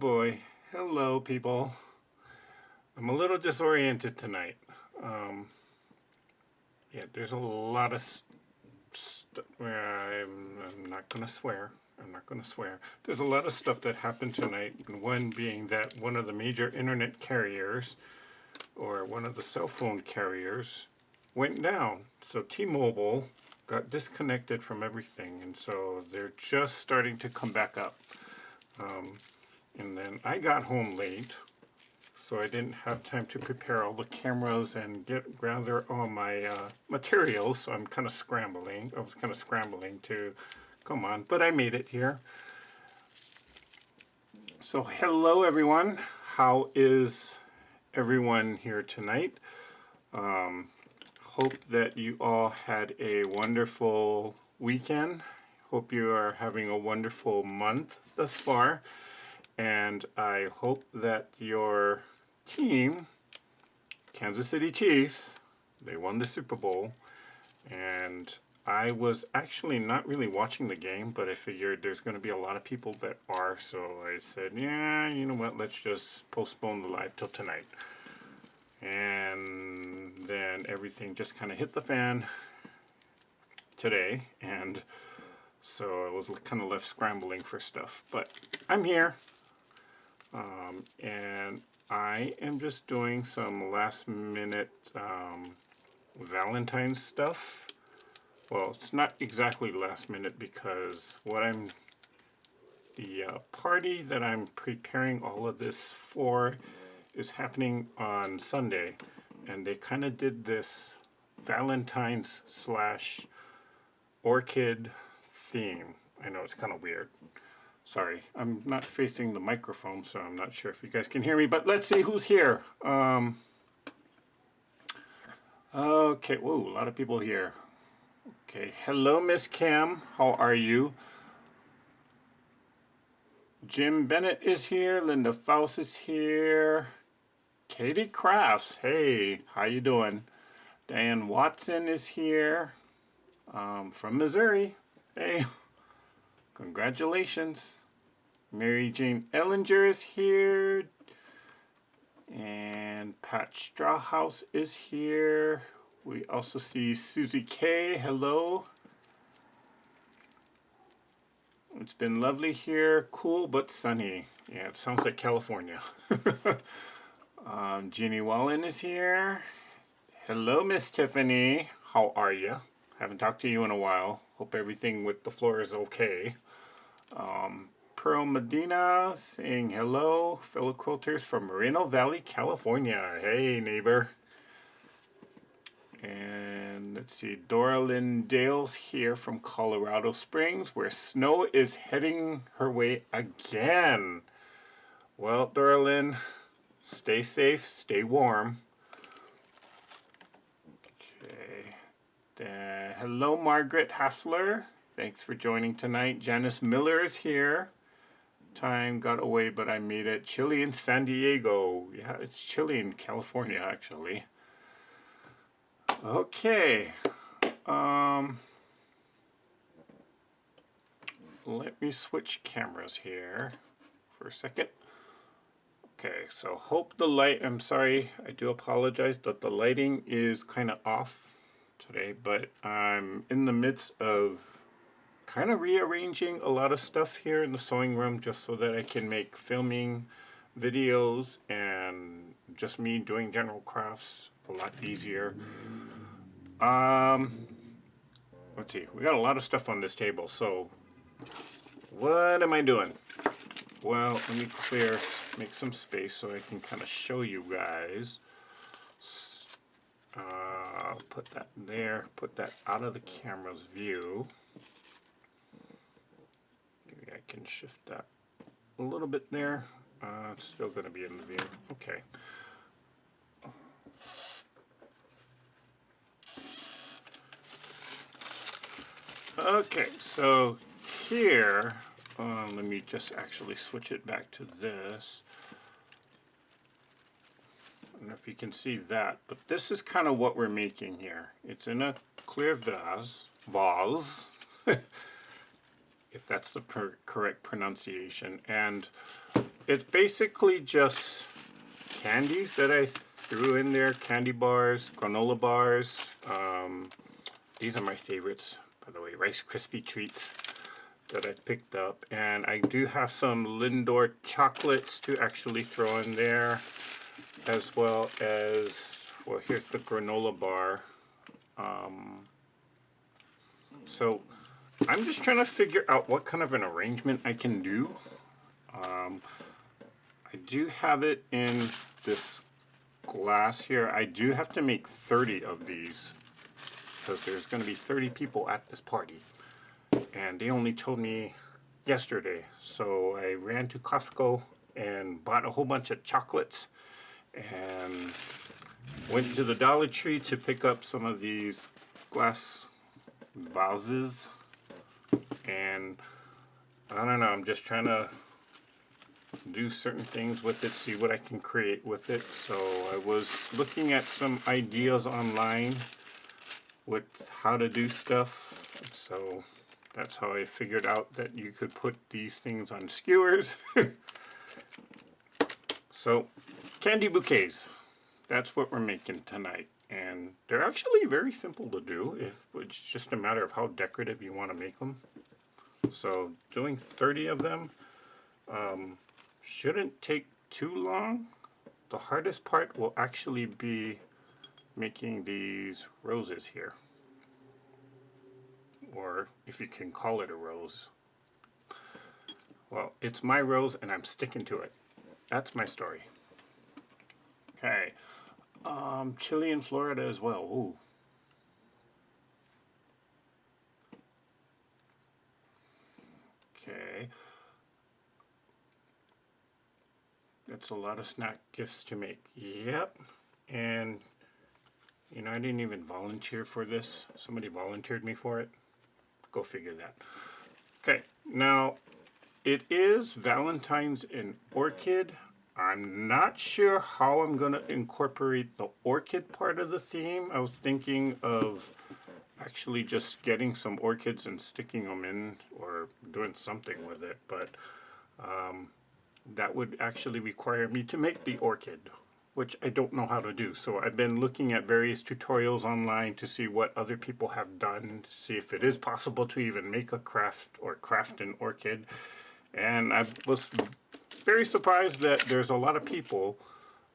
boy. Hello, people. I'm a little disoriented tonight. Yeah, there's a lot of I'm not going to swear. I'm not going to swear. There's a lot of stuff that happened tonight. One being that one of the major internet carriers, or one of the cell phone carriers, went down. So T-Mobile got disconnected from everything, and so they're just starting to come back up. And then I got home late, so I didn't have time to prepare all the cameras and gather all my materials, so I'm kind of scrambling. I was kind of scrambling to come on, but I made it here. So hello everyone. How is everyone here tonight? Hope that you all had a wonderful weekend. Hope you are having a wonderful month thus far. And I hope that your team, Kansas City Chiefs, they won the Super Bowl. And I was actually not really watching the game, but I figured there's going to be a lot of people that are. So I said, yeah, you know what, let's just postpone the live till tonight. And then everything just kind of hit the fan today. And so I was kind of left scrambling for stuff. But I'm here. And I am just doing some last minute Valentine stuff. Well, it's not exactly last minute because the party that I'm preparing all of this for is happening on Sunday. And they kind of did this Valentine's / orchid theme. I know it's kind of weird. Sorry, I'm not facing the microphone, so I'm not sure if you guys can hear me, but let's see who's here. Okay, whoa, a lot of people here. Okay, hello, Miss Kim. How are you? Jim Bennett is here. Linda Faust is here. Katie Crafts, hey, how you doing? Diane Watson is here from Missouri. Hey. Congratulations. Mary Jane Ellinger is here. And Pat Strawhouse is here. We also see Susie K. Hello. It's been lovely here. Cool but sunny. Yeah, it sounds like California. Jeannie Wallen is here. Hello, Miss Tiffany. How are you? Haven't talked to you in a while. Hope everything with the floor is okay. Pearl Medina saying hello, fellow quilters from Moreno Valley, California. Hey, neighbor. And let's see, Dora Lynn Dale's here from Colorado Springs, where snow is heading her way again. Well, Dora Lynn, stay safe, stay warm. Okay. Hello, Margaret Hassler. Thanks for joining tonight. Janice Miller is here. Time got away, but I made it. Chilly in San Diego. Yeah, it's chilly in California, actually. Okay. Let me switch cameras here for a second. Okay, so hope the light, I'm sorry, I do apologize that the lighting is kind of off today, but I'm in the midst of kind of rearranging a lot of stuff here in the sewing room just so that I can make filming videos and just me doing general crafts a lot easier. Let's see, we got a lot of stuff on this table, so what am I doing? Well, let me make some space so I can kind of show you guys. Put that there, put that out of the camera's view. Maybe I can shift that a little bit there. It's still going to be in the view. Okay. Okay, so here, let me just actually switch it back to this. I don't know if you can see that, but this is kind of what we're making here. It's in a clear vase, if that's the correct pronunciation, and it's basically just candies that I threw in there. Candy bars, granola bars. These are my favorites, by the way, Rice Krispie treats that I picked up. And I do have some Lindor chocolates to actually throw in there, as well as, well, here's the granola bar. So I'm just trying to figure out what kind of an arrangement I can do. I do have it in this glass here. I do have to make 30 of these because there's going to be 30 people at this party. And they only told me yesterday. So I ran to Costco and bought a whole bunch of chocolates and went to the Dollar Tree to pick up some of these glass vases. And I don't know, I'm just trying to do certain things with it, see what I can create with it. So I was looking at some ideas online with how to do stuff. So that's how I figured out that you could put these things on skewers. So candy bouquets, that's what we're making tonight. And they're actually very simple to do. If it's just a matter of how decorative you want to make them. So doing 30 of them shouldn't take too long. The hardest part will actually be making these roses here, or if you can call it a rose. Well, it's my rose and I'm sticking to it. That's my story. Okay, Chile and Florida as well. Ooh. Okay. That's a lot of snack gifts to make. Yep. And, you know, I didn't even volunteer for this. Somebody volunteered me for it. Go figure that. Okay. Now, it is Valentine's in orchid. I'm not sure how I'm going to incorporate the orchid part of the theme. I was thinking of actually just getting some orchids and sticking them in or doing something with it. But that would actually require me to make the orchid, which I don't know how to do. So I've been looking at various tutorials online to see what other people have done, to see if it is possible to even make a craft or craft an orchid. And I was very surprised that there's a lot of people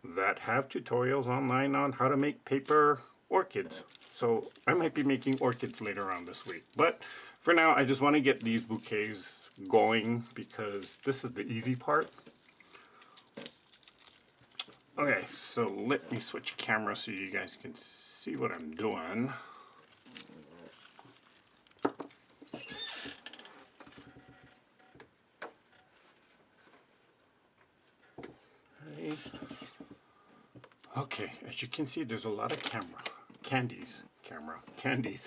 that have tutorials online on how to make paper orchids. So I might be making orchids later on this week. But for now, I just want to get these bouquets going because this is the easy part. Okay, so let me switch camera so you guys can see what I'm doing. Okay, as you can see, there's a lot of candies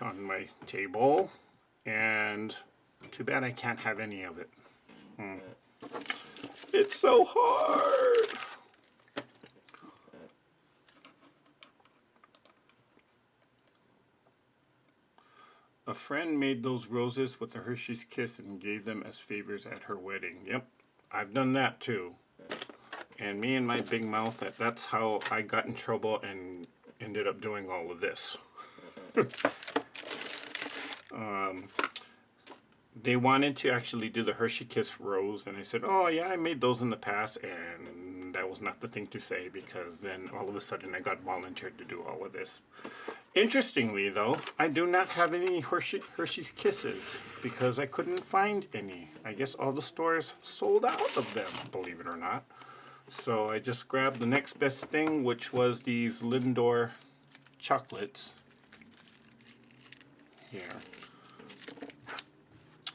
on my table, and too bad I can't have any of it. It's so hard. A friend made those roses with a Hershey's Kiss and gave them as favors at her wedding. Yep, I've done that too. And me and my big mouth, that's how I got in trouble and ended up doing all of this. They wanted to actually do the Hershey Kiss rose, and I said, oh yeah, I made those in the past, and that was not the thing to say, because then all of a sudden I got volunteered to do all of this. Interestingly though, I do not have any Hershey's Kisses, because I couldn't find any. I guess all the stores sold out of them, believe it or not. So I just grabbed the next best thing, which was these Lindor chocolates here.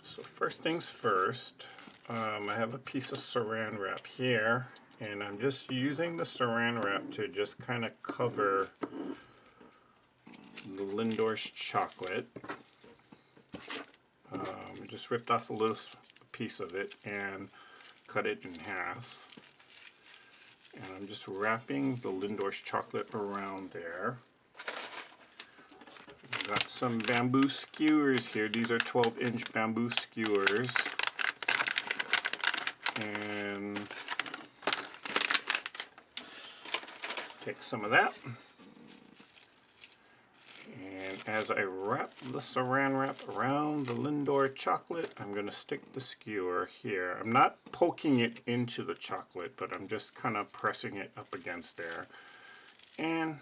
So first things first, I have a piece of saran wrap here, and I'm just using the saran wrap to just kind of cover the Lindor's chocolate. I just ripped off a little piece of it and cut it in half. And I'm just wrapping the Lindor's chocolate around there. Got some bamboo skewers here. These are 12-inch bamboo skewers. And take some of that. And as I wrap the saran wrap around the Lindor chocolate, I'm going to stick the skewer here. I'm not poking it into the chocolate, but I'm just kind of pressing it up against there. And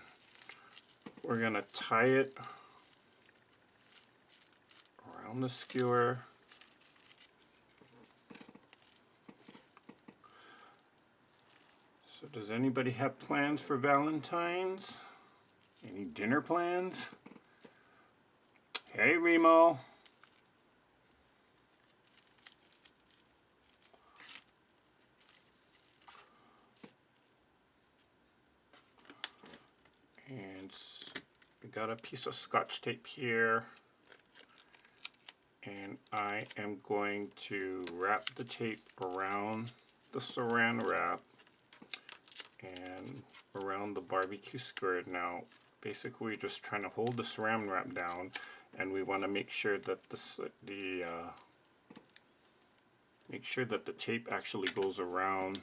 we're going to tie it around the skewer. So does anybody have plans for Valentine's? Any dinner plans? Hey, Remo. And we got a piece of Scotch tape here. And I am going to wrap the tape around the saran wrap and around the barbecue skirt. Now, basically, we're just trying to hold the saran wrap down, and we want to make sure that the tape actually goes around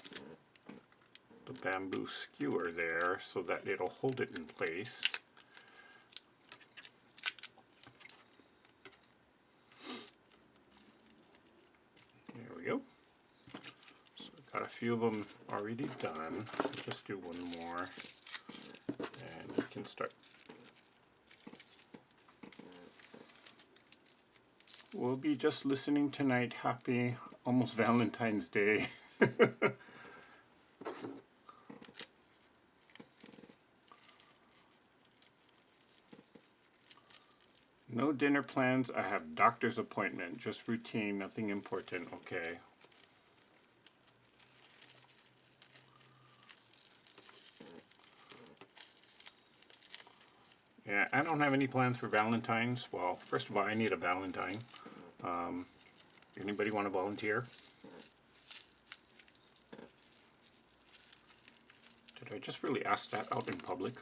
the bamboo skewer there, so that it'll hold it in place. There we go. So I've got a few of them already done. I'll just do one more, and we can start. We'll be just listening tonight. Happy almost Valentine's Day. No dinner plans. I have doctor's appointment. Just routine, nothing important. Okay. Yeah, I don't have any plans for Valentine's. Well, first of all, I need a Valentine. Anybody want to volunteer? Did I just really ask that out in public?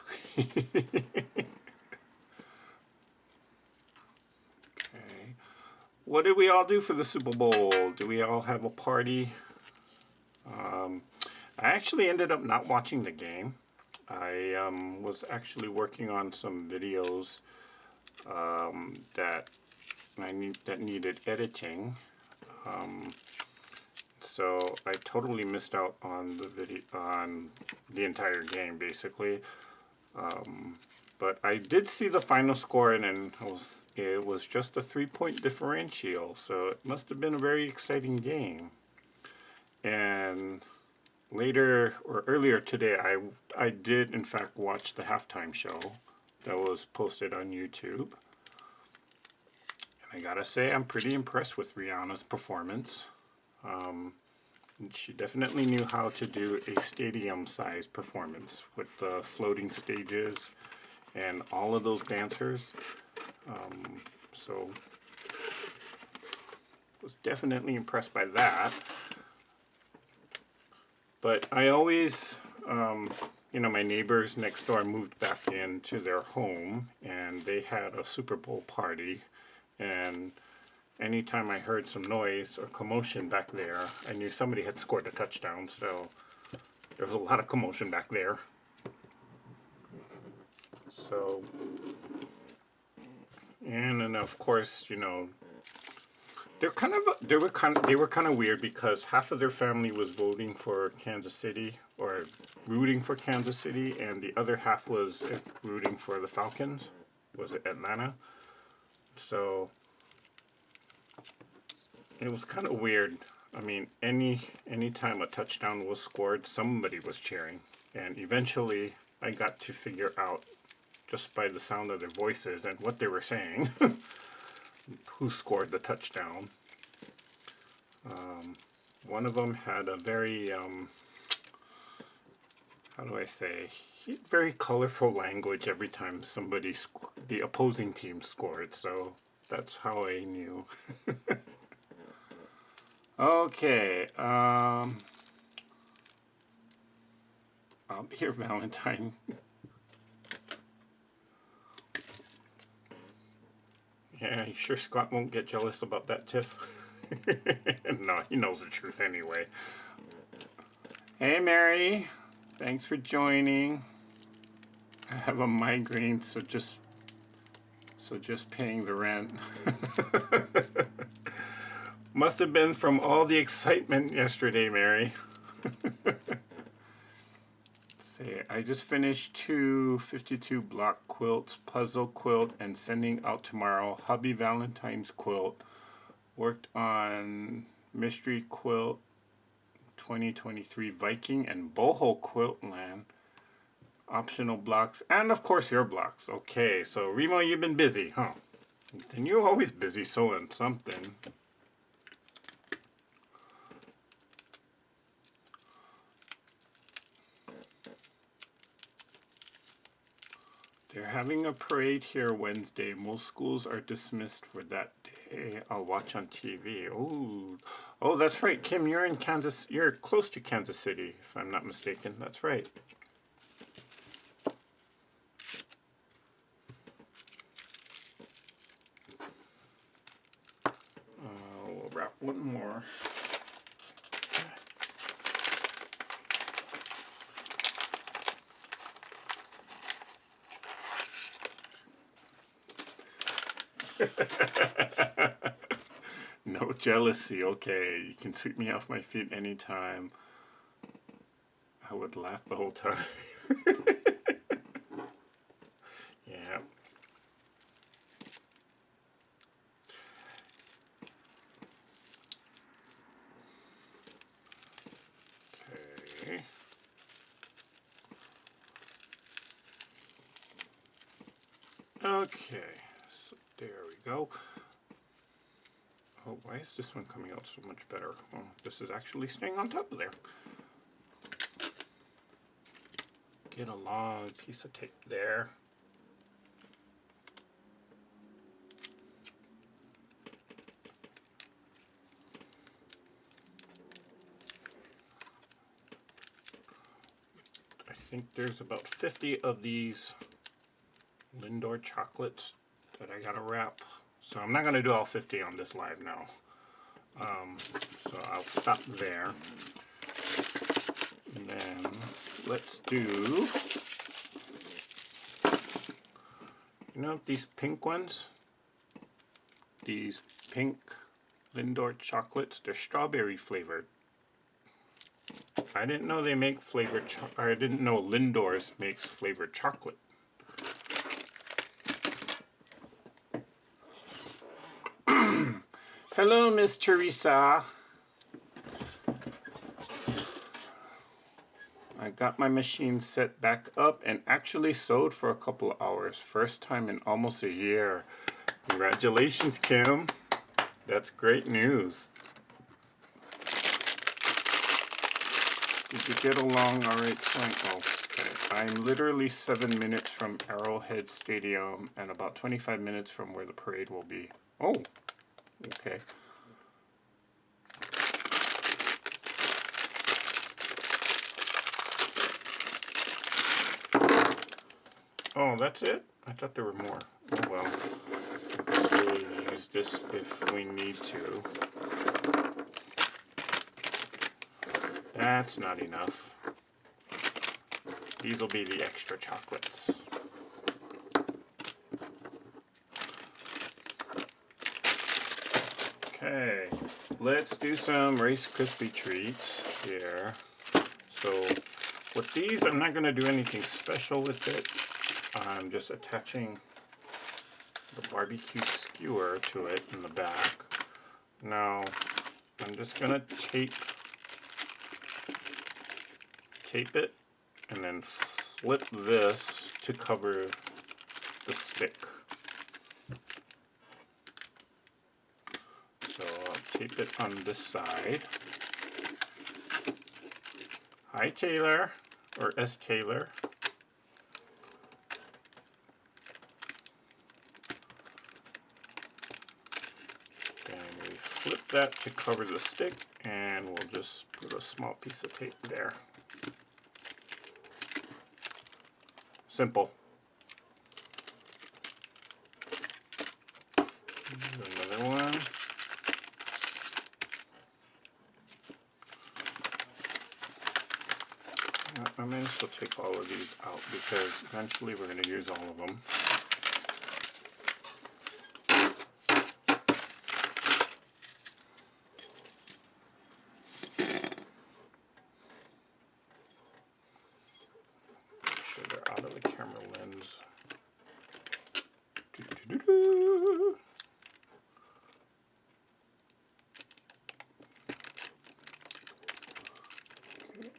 Okay. What did we all do for the Super Bowl? Do we all have a party? I actually ended up not watching the game. I was actually working on some videos that needed editing. So I totally missed out on the entire game, basically. But I did see the final score, and it was just a 3-point differential. So it must have been a very exciting game. And later or earlier today, I did in fact watch the halftime show that was posted on YouTube. And I gotta say, I'm pretty impressed with Rihanna's performance. She definitely knew how to do a stadium-sized performance with the floating stages and all of those dancers. So was definitely impressed by that. But I always, my neighbors next door moved back into their home, and they had a Super Bowl party, and anytime I heard some noise or commotion back there, I knew somebody had scored a touchdown, so there was a lot of commotion back there. So, and then of course, they were kind of weird, because half of their family was voting for Kansas City or rooting for Kansas City, and the other half was rooting for the Falcons. Was it Atlanta? So it was kind of weird. I mean, any time a touchdown was scored, somebody was cheering, and eventually I got to figure out, just by the sound of their voices and what they were saying, who scored the touchdown. One of them had a very, how do I say, very colorful language every time the opposing team scored, so that's how I knew. Okay, I'll be here, Valentine. Yeah, you sure Scott won't get jealous about that, Tiff? No, he knows the truth anyway. Hey, Mary. Thanks for joining. I have a migraine, so just paying the rent. Must have been from all the excitement yesterday, Mary. See, I just finished 252 block quilts, puzzle quilt, and sending out tomorrow. Hubby Valentine's quilt. Worked on mystery quilt 2023 Viking and boho quilt land. Optional blocks, and of course your blocks. Okay, so Remo, you've been busy, huh? And you're always busy sewing something. They're having a parade here Wednesday. Most schools are dismissed for that day. I'll watch on TV. Oh, that's right, Kim. You're in Kansas. You're close to Kansas City, if I'm not mistaken. That's right. We'll wrap one more. No jealousy, okay. You can sweep me off my feet anytime. I would laugh the whole time. Yeah. Okay. Okay, so there we go. Oh, why is this one coming out so much better? Oh, this is actually staying on top of there. Get a long piece of tape there. I think there's about 50 of these Lindor chocolates that I gotta wrap. So I'm not gonna do all 50 on this live now. So I'll stop there. And then let's do, you know, these pink ones? These pink Lindor chocolates, they're strawberry flavored. I didn't know they make flavored, I didn't know Lindor's makes flavored chocolate. Hello, Miss Teresa. I got my machine set back up and actually sewed for a couple of hours. First time in almost a year. Congratulations, Kim. That's great news. Did you get along all right, Swank? Oh, okay. I'm literally 7 minutes from Arrowhead Stadium and about 25 minutes from where the parade will be. Oh, okay. Oh, that's it? I thought there were more. Oh well. We'll use this if we need to. That's not enough. These will be the extra chocolates. Okay, let's do some Rice Krispie treats here. So with these, I'm not going to do anything special with it. I'm just attaching the barbecue skewer to it in the back. Now, I'm just going to tape it and then flip this to cover the stick. So I'll tape it on this side. Hi Taylor, or S. Taylor. And we flip that to cover the stick, and we'll just put a small piece of tape there. Simple. Another one. I might as well take all of these out because eventually we're going to use all of them. Make sure they're out of the camera lens. Doo-doo-doo-doo.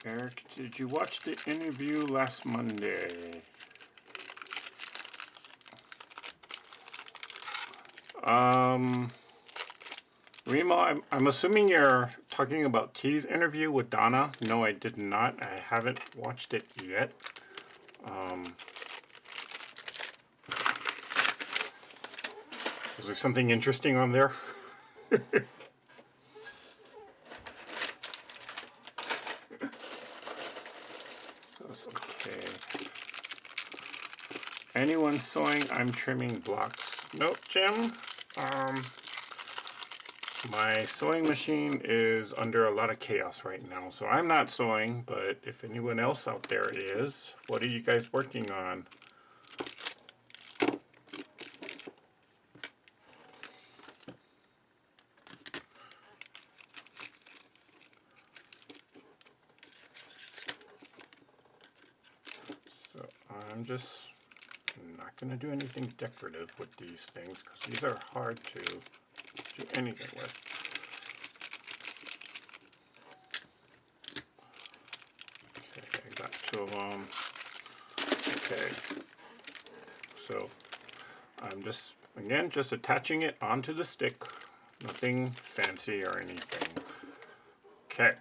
Eric, did you watch the interview last Monday? Remo, I'm assuming you're talking about T's interview with Donna. No, I did not. I haven't watched it yet. Was there something interesting on there? So it's okay. Anyone sewing? I'm trimming blocks. Nope, Jim. My sewing machine is under a lot of chaos right now, so I'm not sewing, but if anyone else out there is, what are you guys working on? So I'm just not going to do anything decorative with these things because these are hard to do anything with. Okay, I got two of them. Okay, so I'm just, again, just attaching it onto the stick. Nothing fancy or anything. Okay,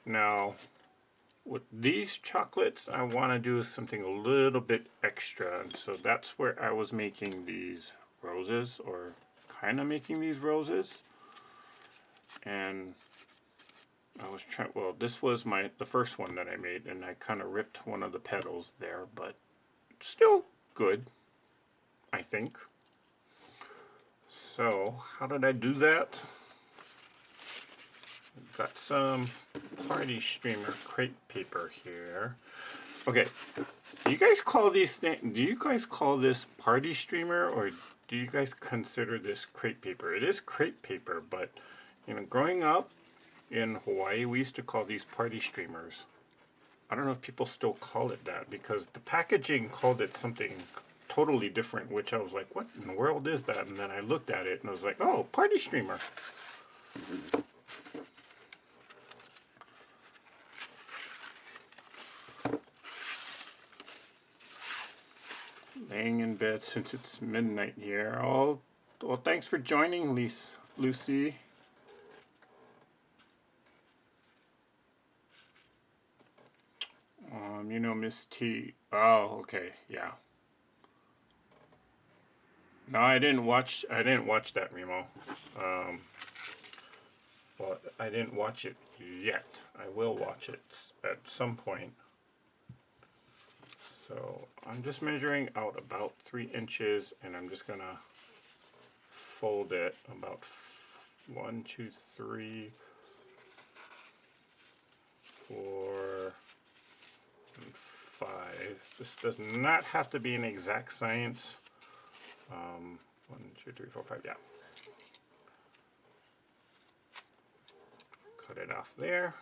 now with these chocolates, I want to do something a little bit extra, and so that's where I was making these roses, or kind of making these roses. And I was trying, well, this was the first one that I made, and I kind of ripped one of the petals there, but still good, I think. So, how did I do that? Got some party streamer crepe paper here. Okay, do you guys call these things? Do you guys call this party streamer, or do you guys consider this crepe paper? It is crepe paper, but you know, growing up in Hawaii, we used to call these party streamers. I don't know if people still call it that because the packaging called it something totally different, which I was like, what in the world is that? And then I looked at it and I was like, oh, party streamer. Laying in bed since it's midnight here. Oh, well, thanks for joining, Lucy. You know, Miss T. Oh, okay, yeah. No, I didn't watch that, Remo. Well, I didn't watch it yet. I will watch it at some point. So I'm just measuring out about 3 inches, and I'm just gonna fold it about 1, 2, 3, 4, and 5. This does not have to be an exact science. 1, 2, 3, 4, 5. Yeah. Cut it off there.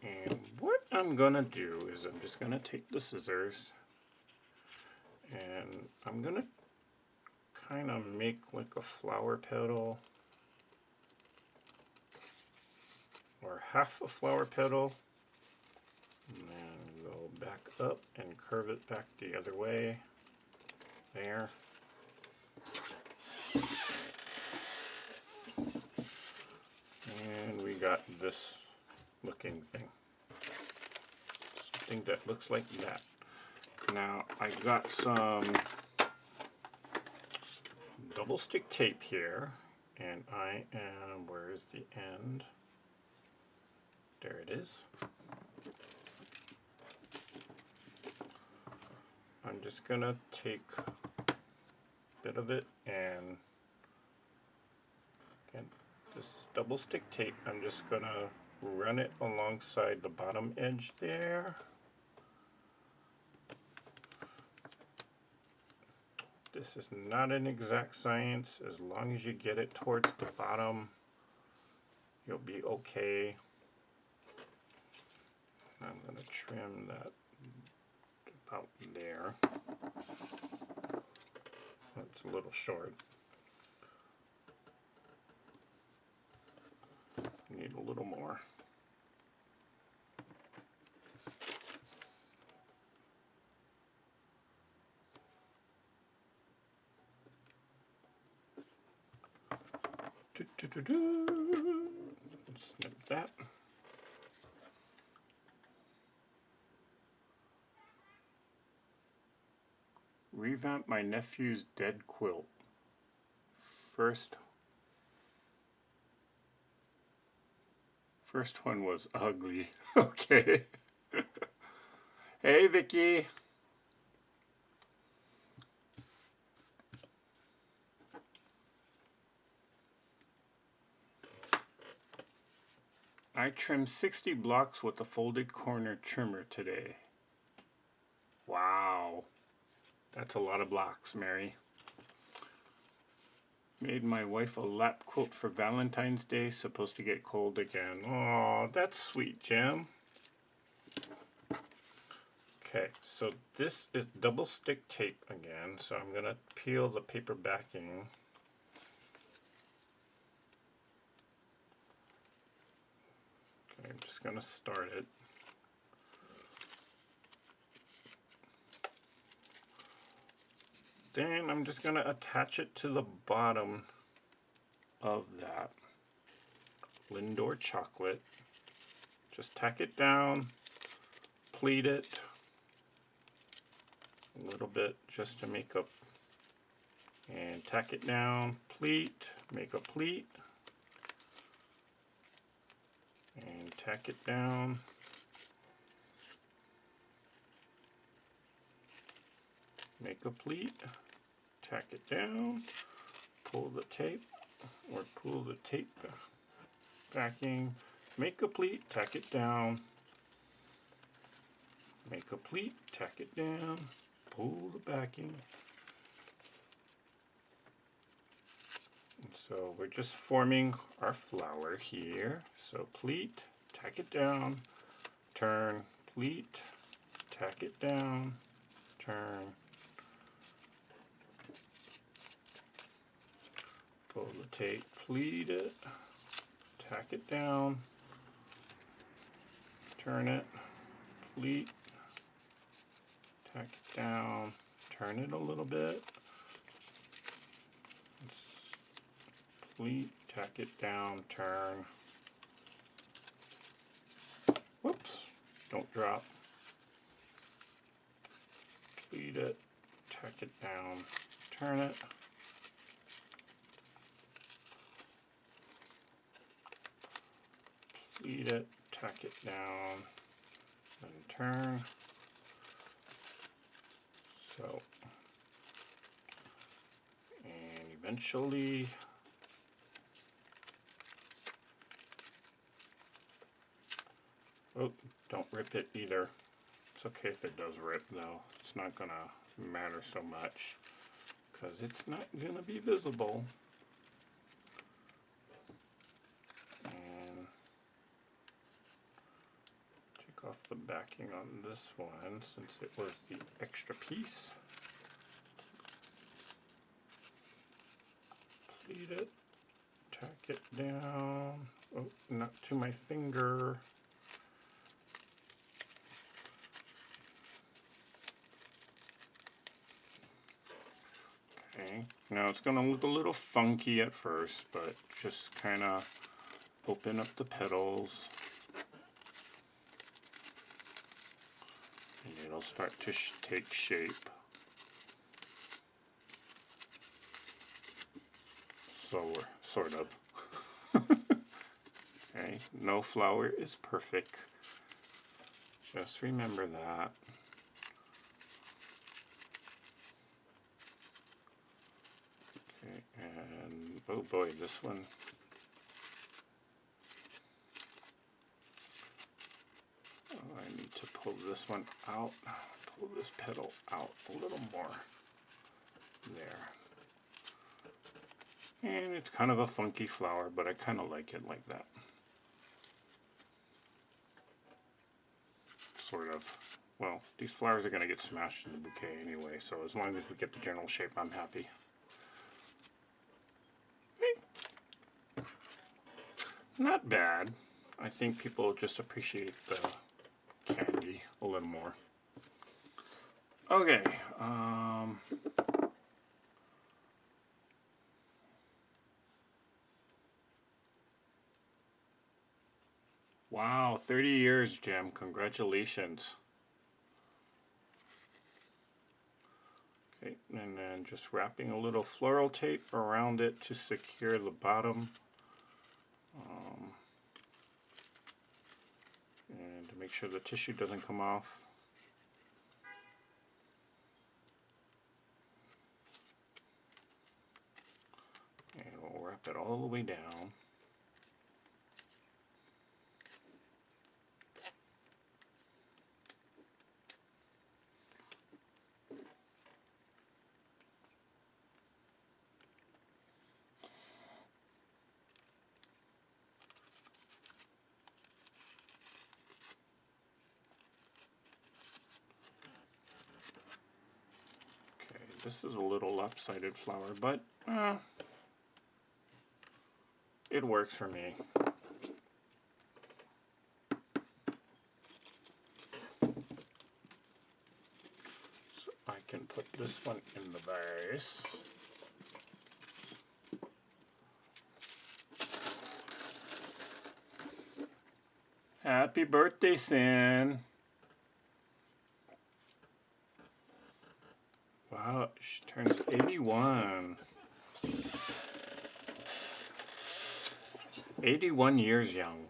And what I'm gonna do is I'm just gonna take the scissors and I'm gonna kind of make like a flower petal or half a flower petal, and then go back up and curve it back the other way. There. And we got this looking thing. Something that looks like that. Now I got some double stick tape here, and I am, where is the end? There it is. I'm just gonna take a bit of it and again This is double stick tape. I'm just going to run it alongside the bottom edge there. This is not an exact science. As long as you get it towards the bottom, you'll be okay. I'm going to trim that about there. That's a little short. Need a little more. Snip that. Revamp my nephew's dead quilt. First one was ugly. Okay. Hey, Vicky. I trimmed 60 blocks with a folded corner trimmer today. Wow. That's a lot of blocks, Mary. Made my wife a lap quilt for Valentine's Day. Supposed to get cold again. Oh, that's sweet, Jim. Okay, so this is double stick tape again. So I'm going to peel the paper backing. Okay, I'm just going to start it. Then I'm just going to attach it to the bottom of that Lindor chocolate. Just tack it down, pleat it a little bit just to make up, and tack it down, pleat, make a pleat, and tack it down. Make a pleat, tack it down, pull the tape, or pull the tape backing, make a pleat, tack it down, make a pleat, tack it down, pull the backing. And so we're just forming our flower here. So pleat, tack it down, turn, pleat, tack it down, turn, pull the tape, pleat it, tack it down, turn it, pleat, tack it down, turn it a little bit, pleat, tack it down, turn, whoops, don't drop, pleat it, tack it down, turn it, pleat it, tack it down, and turn. So, and eventually oh, don't rip it either. It's okay if it does rip though. It's not gonna matter so much because it's not gonna be visible. Off the backing on this one since it was the extra piece. Pleat it, tack it down. Oh, not to my finger. Okay, now it's going to look a little funky at first, but just kind of open up the petals. And it'll start to take shape. So, sort of. Okay, no flower is perfect. Just remember that. Okay, and oh boy, this one this one out. Pull this petal out a little more. There. And it's kind of a funky flower, but I kind of like it like that. Sort of. Well, these flowers are going to get smashed in the bouquet anyway, so as long as we get the general shape, I'm happy. Okay. Not bad. I think people just appreciate the candy a little more. Okay. Wow, 30 years, Jim. Congratulations. Okay, and then just wrapping a little floral tape around it to secure the bottom. And to make sure the tissue doesn't come off. And we'll wrap it all the way down. This is a little lopsided flower, but it works for me. So I can put this one in the vase. Happy birthday, Sin. Wow, she turns 81. 81 years young.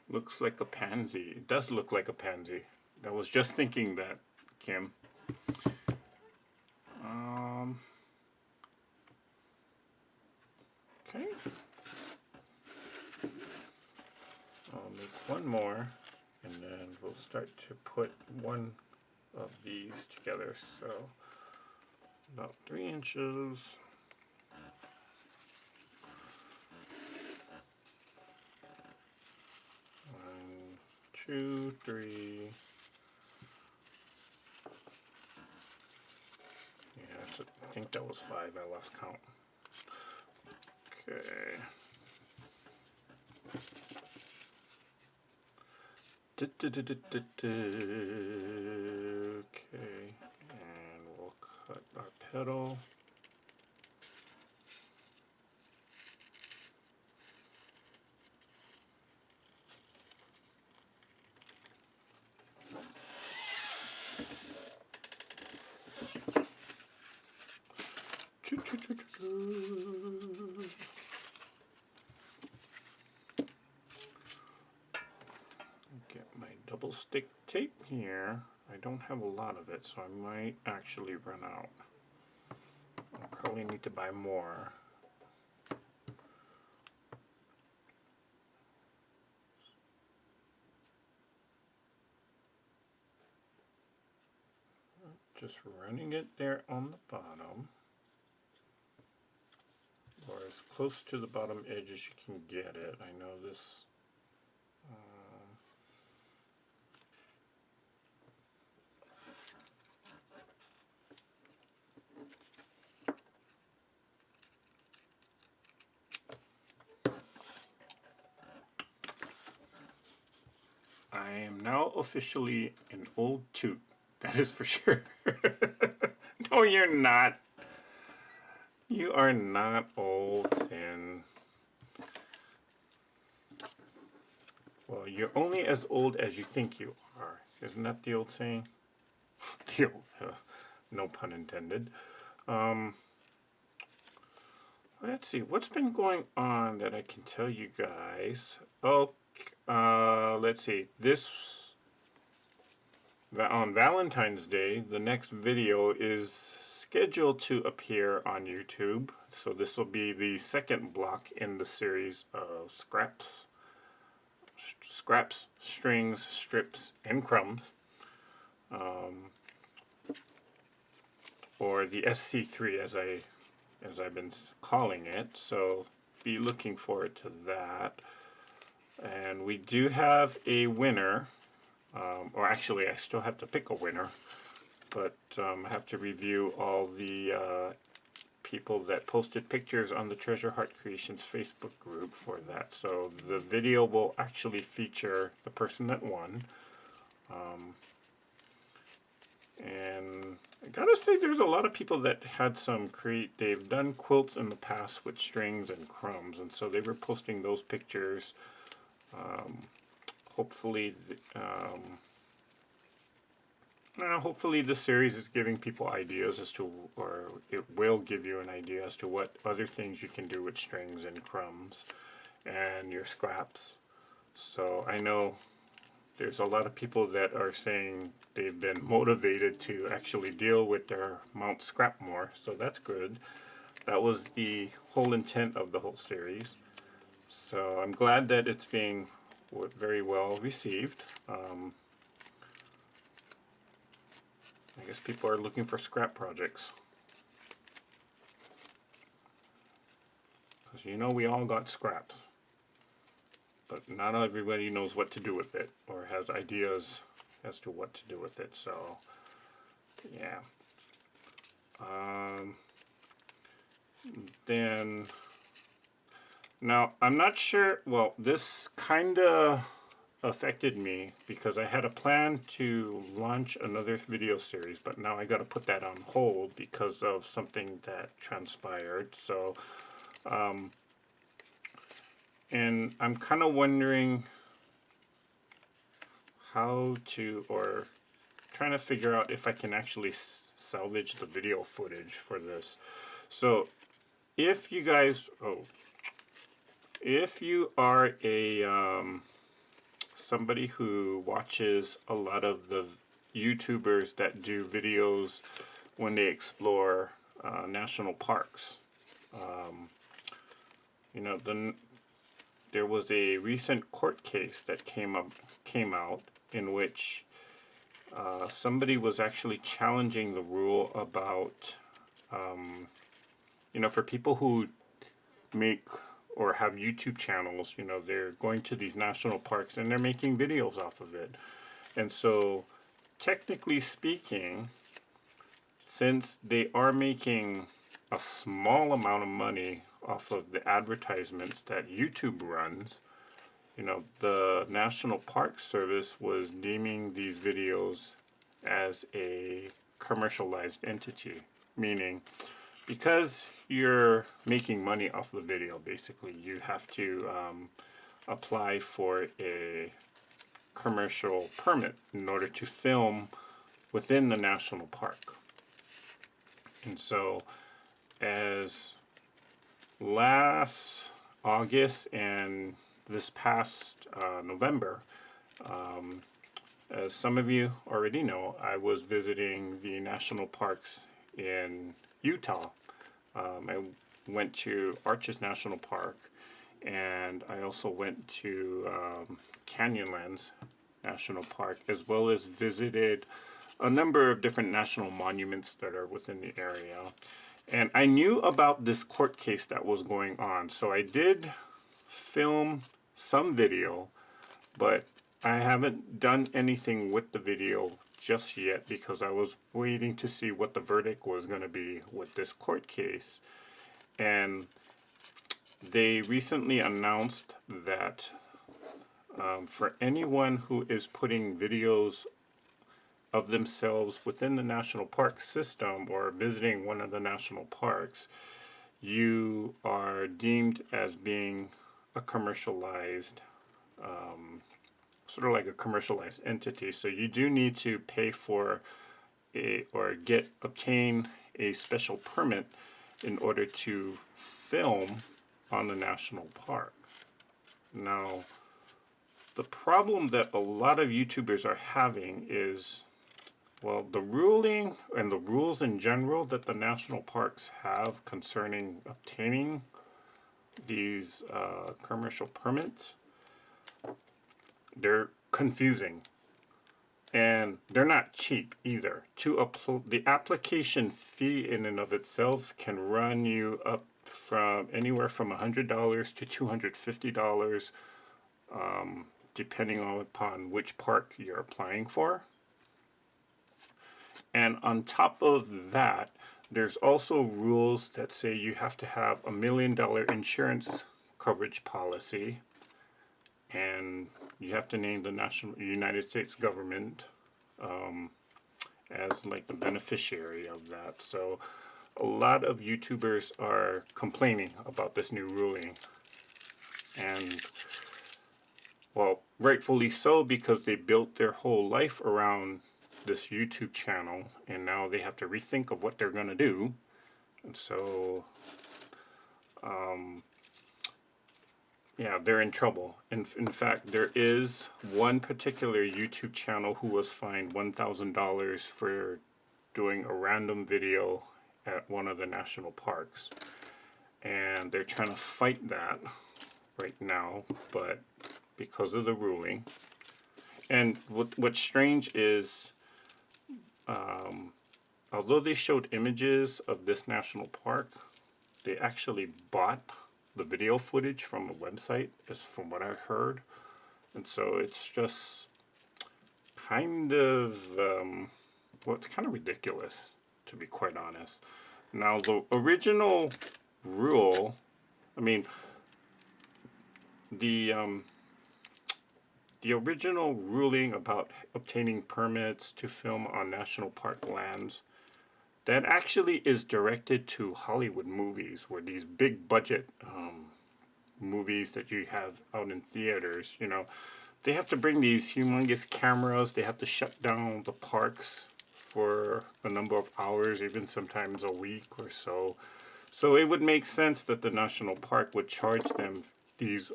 Looks like a pansy. It does look like a pansy. I was just thinking that, Kim. Okay. I'll make one more, and then we'll start to put one of these together. So about 3 inches. 1, 2, 3. Yeah, I think that was 5. I lost count. Okay. Okay, and we'll cut our petal. Get my double stick tape here. I don't have a lot of it, so I might actually run out. I'll probably need to buy more. Just running it there on the bottom, or as close to the bottom edge as you can get it. I know this. I am now officially an old toot. That is for sure. No, you're not. You are not old, Sin. Well, you're only as old as you think you are. Isn't that the old saying? The old, no pun intended. Let's see. What's been going on that I can tell you guys? Oh, let's see. This on Valentine's Day, the next video is scheduled to appear on YouTube. So this will be the second block in the series of scraps, strings, strips, and crumbs, or the SC3 as I've been calling it. So be looking forward to that. And we do have a winner, or actually I still have to pick a winner, but I have to review all the people that posted pictures on the Treasure Heart Creations Facebook group for that. So the video will actually feature the person that won. And I gotta say, there's a lot of people that had they've done quilts in the past with strings and crumbs, and so they were posting those pictures. Hopefully, hopefully this series is giving people ideas as to, or it will give you an idea as to what other things you can do with strings and crumbs and your scraps. So I know there's a lot of people that are saying they've been motivated to actually deal with their mount scrap more, so that's good. That was the whole intent of the whole series. So I'm glad that it's being very well received. I guess people are looking for scrap projects. Because you know we all got scraps. But not everybody knows what to do with it or has ideas as to what to do with it. So, yeah. Then, now I'm not sure, well, this kind of affected me because I had a plan to launch another video series, but now I got to put that on hold because of something that transpired. So, and I'm kind of wondering how to, or trying to figure out if I can actually salvage the video footage for this. So if you guys, if you are a somebody who watches a lot of the YouTubers that do videos when they explore national parks, you know, there was a recent court case that came out in which somebody was actually challenging the rule about, you know, for people who make or have YouTube channels, you know, they're going to these national parks and they're making videos off of it. And so, technically speaking, since they are making a small amount of money off of the advertisements that YouTube runs, you know, the National Park Service was deeming these videos as a commercialized entity, meaning because you're making money off the video, basically, you have to apply for a commercial permit in order to film within the national park. And so, as last August and this past November, as some of you already know, I was visiting the national parks in Utah. I went to Arches National Park, and I also went to Canyonlands National Park, as well as visited a number of different national monuments that are within the area. And I knew about this court case that was going on, so I did film some video, but I haven't done anything with the video just yet because I was waiting to see what the verdict was going to be with this court case. And they recently announced that for anyone who is putting videos of themselves within the national park system or visiting one of the national parks, you are deemed as being a commercialized, sort of like a commercialized entity. So you do need to pay for obtain a special permit in order to film on the national park. Now, the problem that a lot of YouTubers are having is Well, the ruling and the rules in general that the national parks have concerning obtaining these commercial permits, they're confusing. And they're not cheap either. The application fee in and of itself can run you up from anywhere from $100 to $250, depending upon which park you're applying for. And on top of that, there's also rules that say you have to have $1 million insurance coverage policy, and you have to name the United States government as like the beneficiary of that. So a lot of YouTubers are complaining about this new ruling, and well, rightfully so, because they built their whole life around this YouTube channel, and now they have to rethink of what they're going to do. And so yeah, they're in trouble. In fact, there is one particular YouTube channel who was fined $1,000 for doing a random video at one of the national parks. And they're trying to fight that right now, but because of the ruling. And what's strange is, although they showed images of this national park, they actually bought the video footage from a website, is from what I heard. And so it's just kind of, well, it's kind of ridiculous, to be quite honest. Now, the original rule, I mean, the original ruling about obtaining permits to film on national park lands, that actually is directed to Hollywood movies, where these big budget movies that you have out in theaters, you know, they have to bring these humongous cameras, they have to shut down the parks for a number of hours, even sometimes a week or so. So it would make sense that the national park would charge them these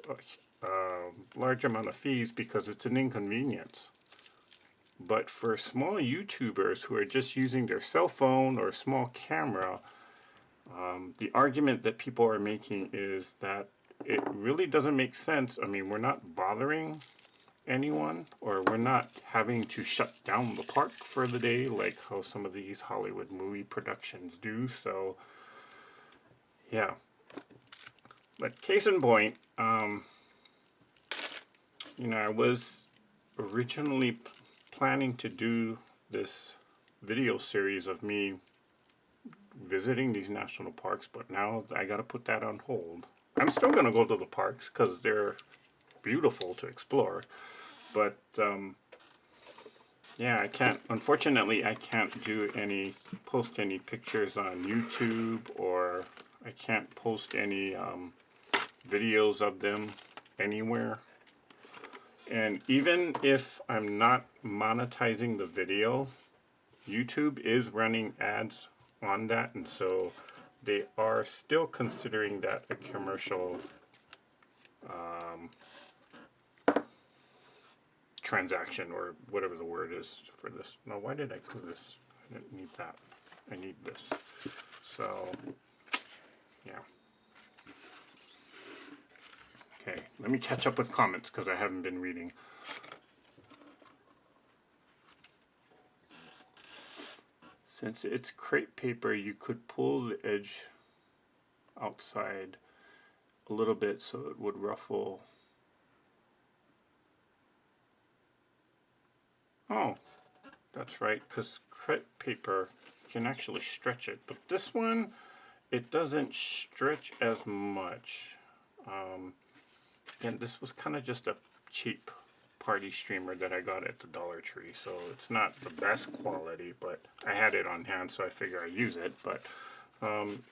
large amount of fees, because it's an inconvenience. But for small YouTubers who are just using their cell phone or a small camera, the argument that people are making is that it really doesn't make sense. I mean, we're not bothering anyone, or we're not having to shut down the park for the day like how some of these Hollywood movie productions do. So, yeah. But case in point, you know, I was originally planning to do this video series of me visiting these national parks, but now I gotta put that on hold. I'm still gonna go to the parks because they're beautiful to explore, but yeah, I can't, unfortunately I can't post any pictures on YouTube, or I can't post any videos of them anywhere. And even if I'm not monetizing the video, YouTube is running ads on that, and so they are still considering that a commercial transaction, or whatever the word is for this. Now, why did I glue this? I didn't need that. I need this. So, yeah. Okay, let me catch up with comments because I haven't been reading. Since it's crepe paper, you could pull the edge outside a little bit so it would ruffle. Oh, that's right, because crepe paper can actually stretch it, but this one, it doesn't stretch as much. And this was kind of just a cheap party streamer that I got at the Dollar Tree, so it's not the best quality, but I had it on hand, so I figure I'd use it. But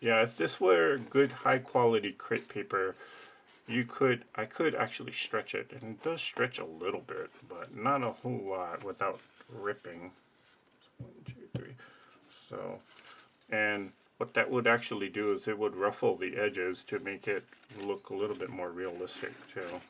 yeah, if this were good high quality crepe paper, I could actually stretch it, and it does stretch a little bit, but not a whole lot without ripping. 1, 2, 3. So, and what that would actually do is it would ruffle the edges to make it look a little bit more realistic too.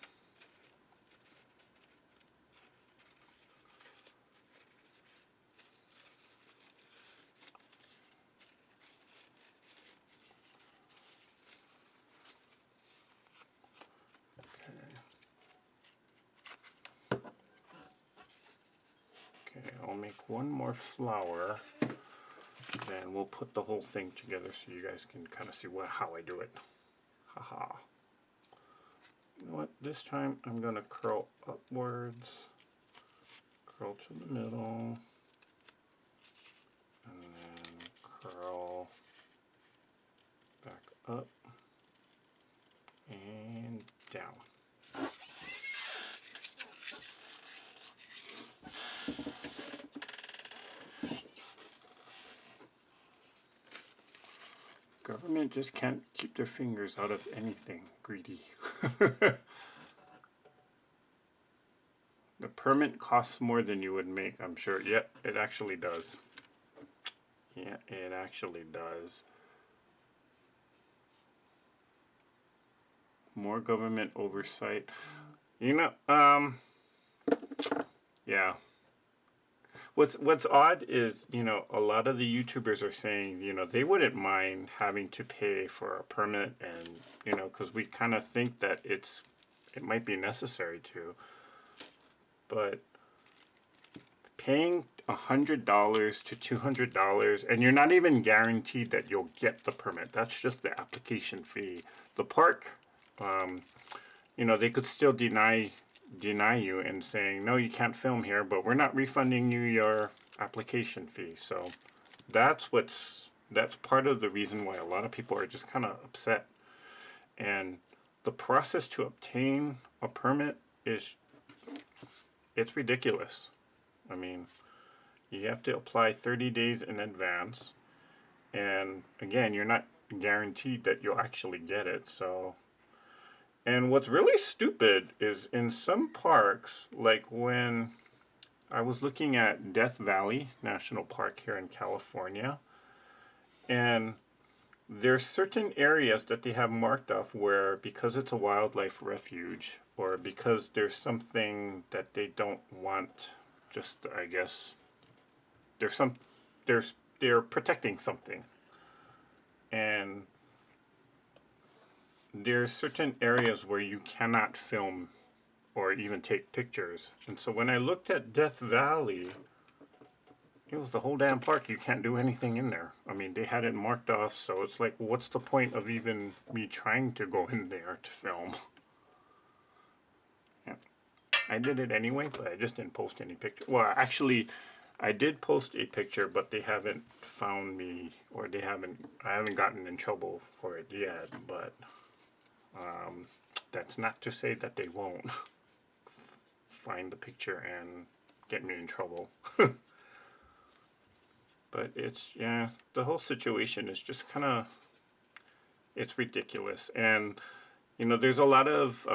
I'll make one more flower, then we'll put the whole thing together so you guys can kind of see how I do it. Haha. You know what, this time I'm going to curl upwards, curl to the middle, and then curl back up and down. Government just can't keep their fingers out of anything. Greedy. The permit costs more than you would make, I'm sure. Yep, it actually does. Yeah, it actually does. More government oversight. You know, yeah. What's odd is, you know, a lot of the YouTubers are saying, you know, they wouldn't mind having to pay for a permit, and, you know, because we kind of think that it might be necessary to. But paying $100 to $200, and you're not even guaranteed that you'll get the permit. That's just the application fee. The park, you know, they could still deny you and saying, no, you can't film here, but we're not refunding you your application fee. So that's part of the reason why a lot of people are just kind of upset. And the process to obtain a permit it's ridiculous. I mean, you have to apply 30 days in advance, and again, you're not guaranteed that you'll actually get it. So, and what's really stupid is in some parks, like when I was looking at Death Valley National Park here in California, and there's certain areas that they have marked off where, because it's a wildlife refuge, or because there's something that they don't want, just, I guess, they're protecting something. And there's certain areas where you cannot film or even take pictures. And so when I looked at Death Valley, it was the whole damn park. You can't do anything in there. I mean, they had it marked off, so it's like, what's the point of even me trying to go in there to film? Yeah. I did it anyway, but I just didn't post any picture. Well, actually, I did post a picture, but they haven't found me, or I haven't gotten in trouble for it yet, but that's not to say that they won't find the picture and get me in trouble. But it's, yeah, the whole situation is just kind of, it's ridiculous. And, you know, there's a lot of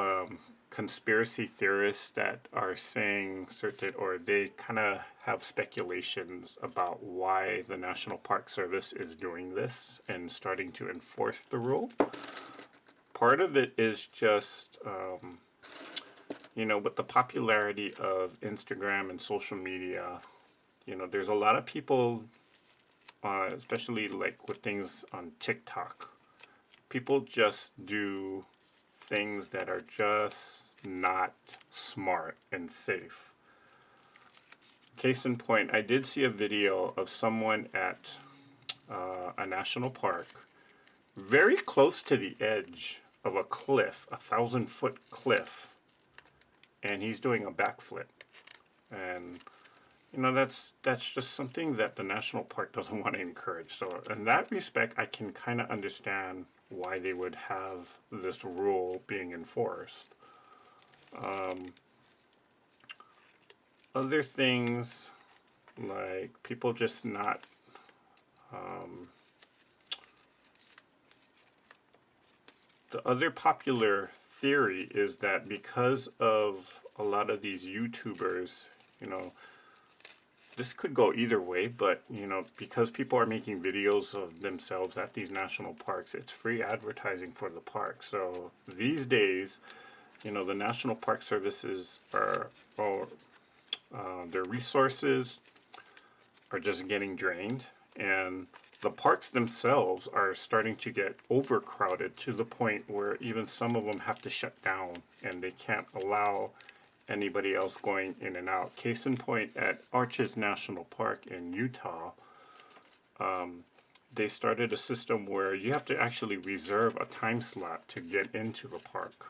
conspiracy theorists that are saying certain, or they kind of have speculations about why the National Park Service is doing this and starting to enforce the rule. Part of it is just, you know, with the popularity of Instagram and social media, you know, there's a lot of people, especially like with things on TikTok, people just do things that are just not smart and safe. Case in point, I did see a video of someone at a national park, very close to the edge of a cliff, 1,000-foot cliff, and he's doing a backflip. And you know, that's just something that the national park doesn't want to encourage. So in that respect, I can kind of understand why they would have this rule being enforced. Other things, like people just not, the other popular theory is that because of a lot of these YouTubers, you know, this could go either way, but, you know, because people are making videos of themselves at these national parks, it's free advertising for the park. So these days, you know, the National Park Services their resources are just getting drained, and the parks themselves are starting to get overcrowded to the point where even some of them have to shut down, and they can't allow anybody else going in and out. Case in point, at Arches National Park in Utah, they started a system where you have to actually reserve a time slot to get into the park.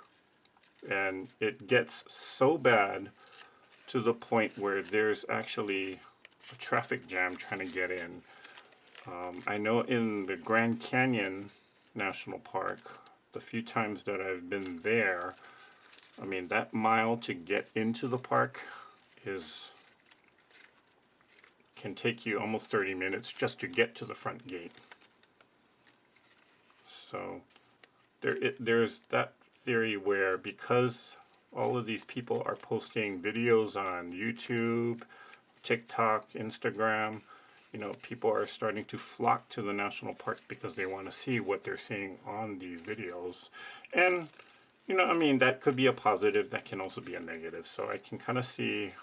And it gets so bad to the point where there's actually a traffic jam trying to get in. I know in the Grand Canyon National Park, the few times that I've been there, I mean, that mile to get into the park can take you almost 30 minutes just to get to the front gate. So there's that theory where, because all of these people are posting videos on YouTube, TikTok, Instagram, you know, people are starting to flock to the national parks because they want to see what they're seeing on these videos. And, you know, I mean, that could be a positive, that can also be a negative. So I can kind of see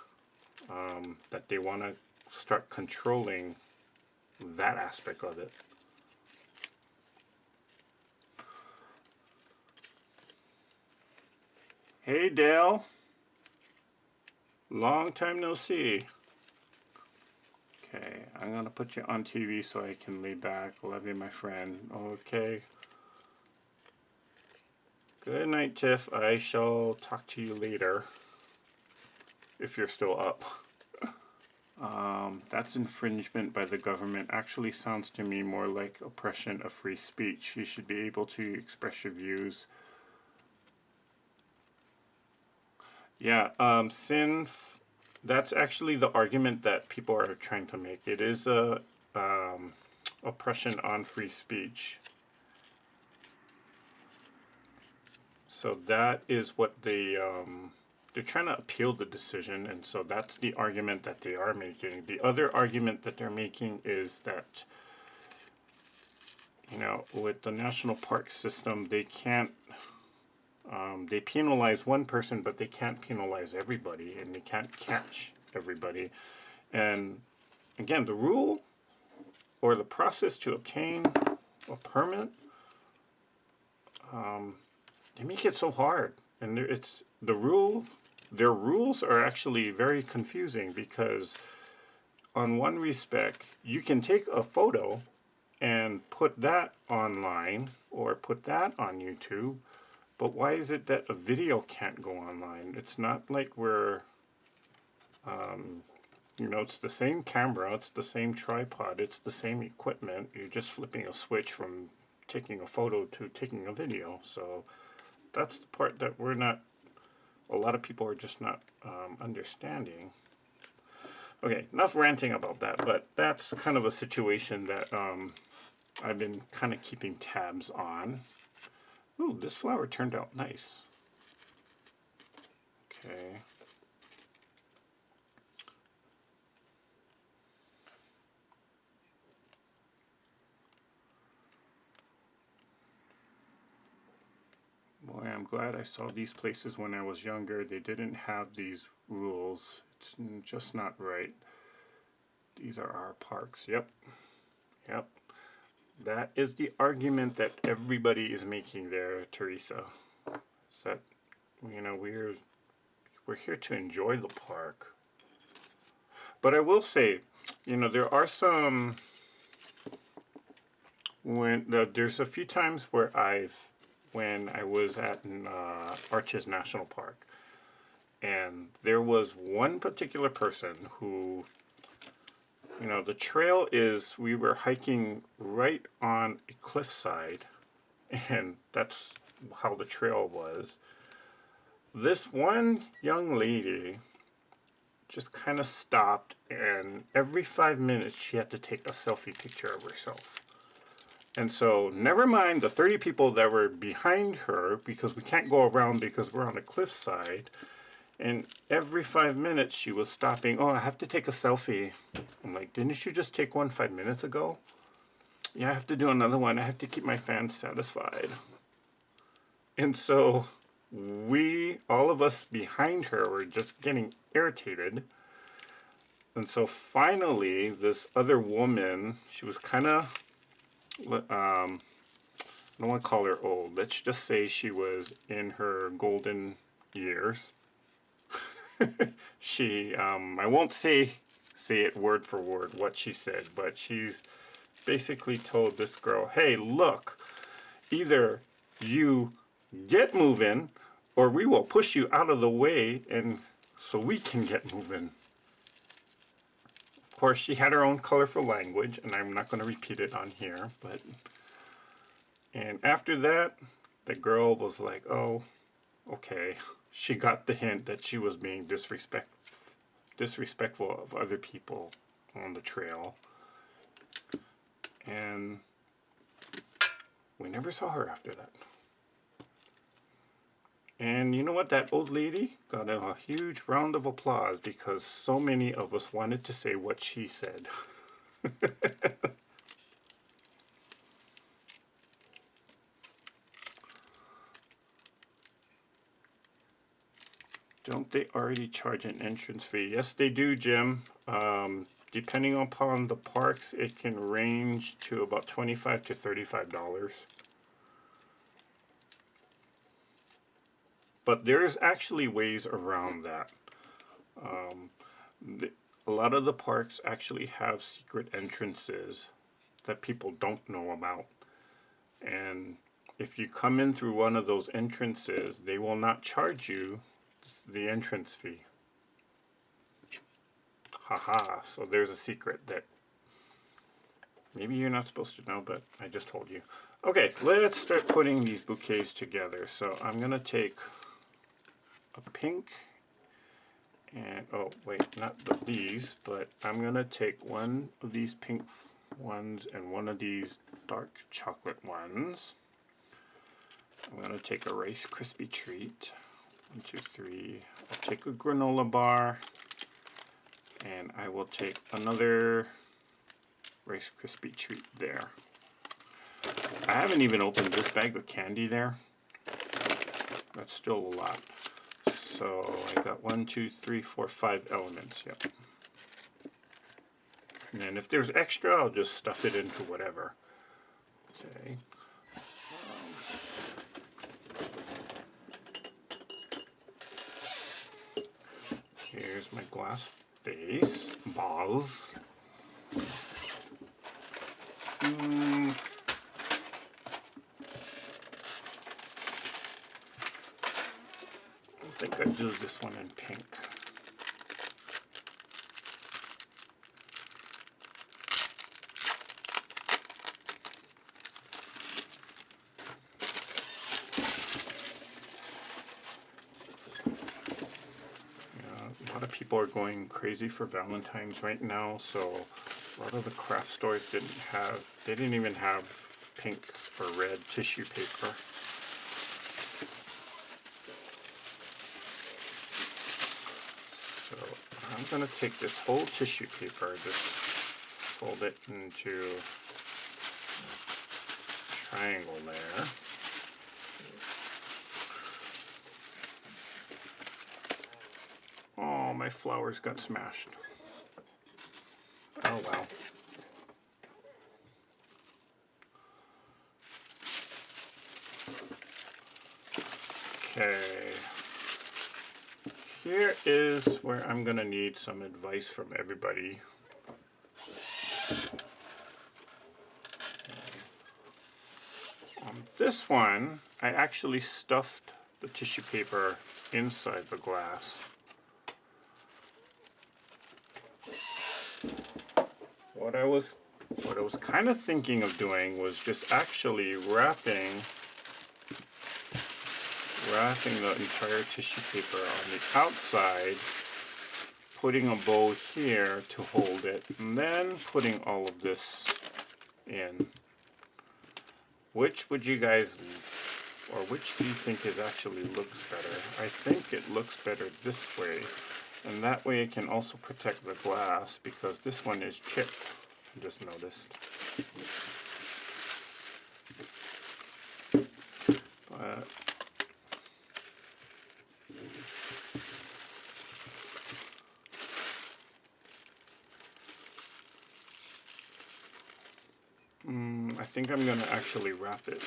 that they want to start controlling that aspect of it. Hey, Dale. Long time no see. Okay, I'm going to put you on TV so I can lay back. Love you, my friend. Okay. Good night, Tiff. I shall talk to you later, if you're still up. That's infringement by the government. Actually sounds to me more like oppression of free speech. You should be able to express your views. Yeah, that's actually the argument that people are trying to make. It is a oppression on free speech. So that is what they're trying to appeal the decision, and so that's the argument that they are making. The other argument that they're making is that, you know, with the national park system, they can't, they penalize one person, but they can't penalize everybody, and they can't catch everybody. And again, the rule or the process to obtain a permit, they make it so hard, and their rules are actually very confusing, because on one respect, you can take a photo and put that online or put that on YouTube, but why is it that a video can't go online? It's not like we're, you know, it's the same camera, it's the same tripod, it's the same equipment. You're just flipping a switch from taking a photo to taking a video. So that's the part that a lot of people are just not understanding. Okay, enough ranting about that, but that's kind of a situation that I've been kind of keeping tabs on. Ooh, this flower turned out nice. Okay. Boy, I'm glad I saw these places when I was younger. They didn't have these rules. It's just not right. These are our parks. Yep. Yep. That is the argument that everybody is making there, Teresa. Is that, you know, we're here to enjoy the park. But I will say, you know, there are some, there's a few times where when I was at Arches National Park, and there was one particular person who, you know, the trail is, we were hiking right on a cliffside, and that's how the trail was. This one young lady just kind of stopped, and every 5 minutes she had to take a selfie picture of herself. And so, never mind the 30 people that were behind her, because we can't go around because we're on a cliffside. And every 5 minutes she was stopping. Oh, I have to take a selfie. I'm like, didn't you just take one 5 minutes ago? Yeah, I have to do another one. I have to keep my fans satisfied. And so all of us behind her were just getting irritated. And so finally, this other woman, she was kind of, I don't want to call her old. Let's just say she was in her golden years. She, I won't say it word for word what she said, but she basically told this girl, hey, look, either you get moving or we will push you out of the way and so we can get moving. Of course, she had her own colorful language, and I'm not going to repeat it on here, but and after that, the girl was like, oh, okay. She got the hint that she was being disrespectful of other people on the trail. And we never saw her after that. And you know what? That old lady got a huge round of applause because so many of us wanted to say what she said. Don't they already charge an entrance fee? Yes, they do, Jim. Depending upon the parks, it can range to about $25 to $35. But there's actually ways around that. A lot of the parks actually have secret entrances that people don't know about. And if you come in through one of those entrances, they will not charge you the entrance fee. Haha, so there's a secret that maybe you're not supposed to know, but I just told you. Okay, let's start putting these bouquets together. So I'm going to take a pink, and oh wait, not these, but I'm going to take one of these pink ones and one of these dark chocolate ones. I'm going to take a Rice Krispie treat. 1, 2, 3. I'll take a granola bar, and I will take another Rice Krispie treat there. I haven't even opened this bag of candy there. That's still a lot. So I got 1, 2, 3, 4, 5 elements. Yep. And then if there's extra, I'll just stuff it into whatever. Okay. Here's my glass vase. I think I'd do this one in pink. A lot of people are going crazy for Valentine's right now, so a lot of the craft stores didn't even have pink or red tissue paper. So I'm going to take this whole tissue paper, just fold it into a triangle there. Oh, my flowers got smashed. Oh well. Okay. Here is where I'm going to need some advice from everybody. On this one, I actually stuffed the tissue paper inside the glass. What I was kind of thinking of doing was just actually wrapping the entire tissue paper on the outside, putting a bow here to hold it, and then putting all of this in. Which would you guys, or which do you think actually looks better? I think it looks better this way, and that way it can also protect the glass because this one is chipped, I just noticed. But I think I'm going to actually wrap it.